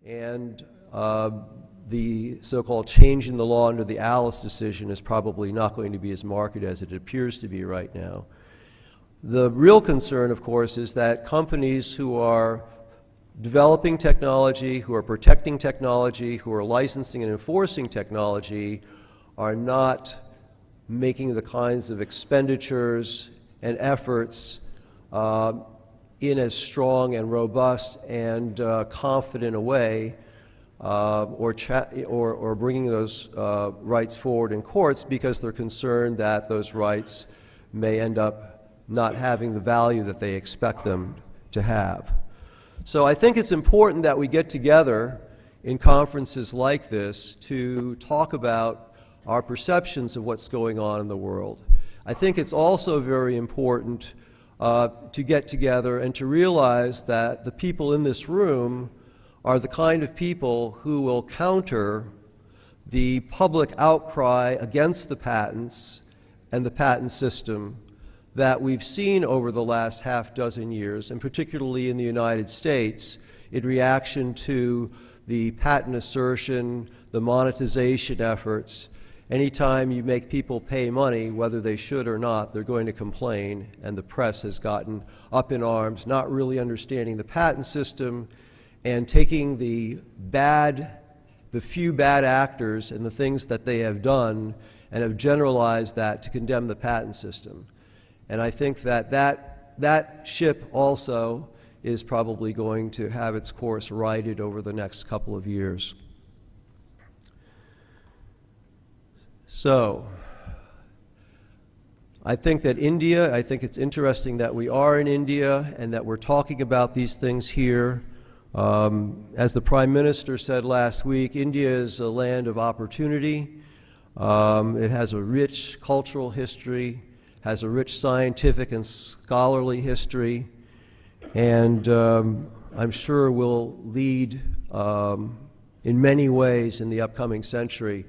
And the so-called change in the law under the Alice decision is probably not going to be as marked as it appears to be right now. The real concern, of course, is that companies who are developing technology, who are protecting technology, who are licensing and enforcing technology are not making the kinds of expenditures and efforts in as strong and robust and confident a way or bringing those rights forward in courts because they're concerned that those rights may end up not having the value that they expect them to have. So I think it's important that we get together in conferences like this to talk about our perceptions of what's going on in the world. I think it's also very important to get together and to realize that the people in this room are the kind of people who will counter the public outcry against the patents and the patent system that we've seen over the last half dozen years, and particularly in the United States, in reaction to the patent assertion, the monetization efforts. Anytime you make people pay money, whether they should or not, they're going to complain, and the press has gotten up in arms, not really understanding the patent system and taking the few bad actors and the things that they have done and have generalized that to condemn the patent system. And I think that ship also is probably going to have its course righted over the next couple of years. So, I think that India, I think it's interesting that we are in India and that we're talking about these things here. As the Prime Minister said last week, India is a land of opportunity. It has a rich cultural history, has a rich scientific and scholarly history, and I'm sure will lead in many ways in the upcoming century.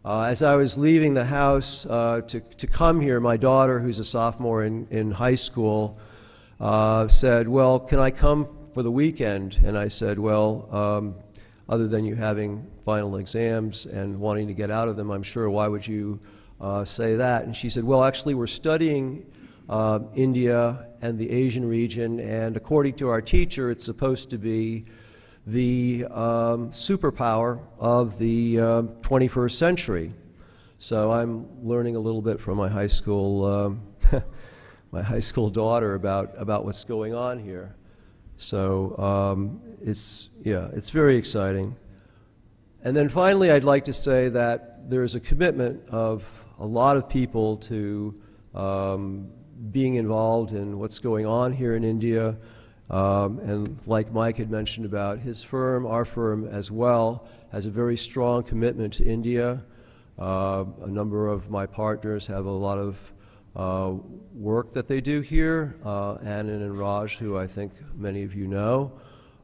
As I was leaving the house to come here, my daughter, who's a sophomore in high school, said, "Well, can I come for the weekend?" And I said, "Well, other than you having final exams and wanting to get out of them, I'm sure, why would you say that?" And she said, "Well, actually, we're studying India and the Asian region, and according to our teacher, it's supposed to be the superpower of the 21st century." So I'm learning a little bit from my high school daughter about what's going on here. So it's very exciting. And then finally, I'd like to say that there is a commitment of a lot of people to being involved in what's going on here in India. And like Mike had mentioned about his firm, our firm as well, has a very strong commitment to India. A number of my partners have a lot of work that they do here, Anand and Raj, who I think many of you know.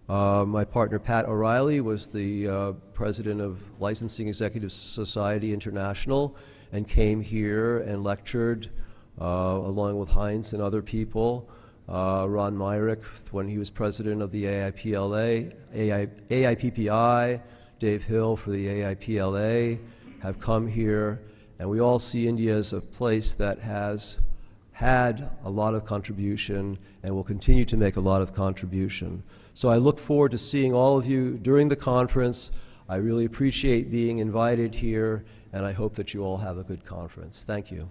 My partner Pat O'Reilly was the president of Licensing Executive Society International and came here and lectured along with Heinz and other people. Ron Myrick, when he was president of the AIPPI, Dave Hill for the AIPLA, have come here, and we all see India as a place that has had a lot of contribution and will continue to make a lot of contribution. So I look forward to seeing all of you during the conference. I really appreciate being invited here, and I hope that you all have a good conference. Thank you.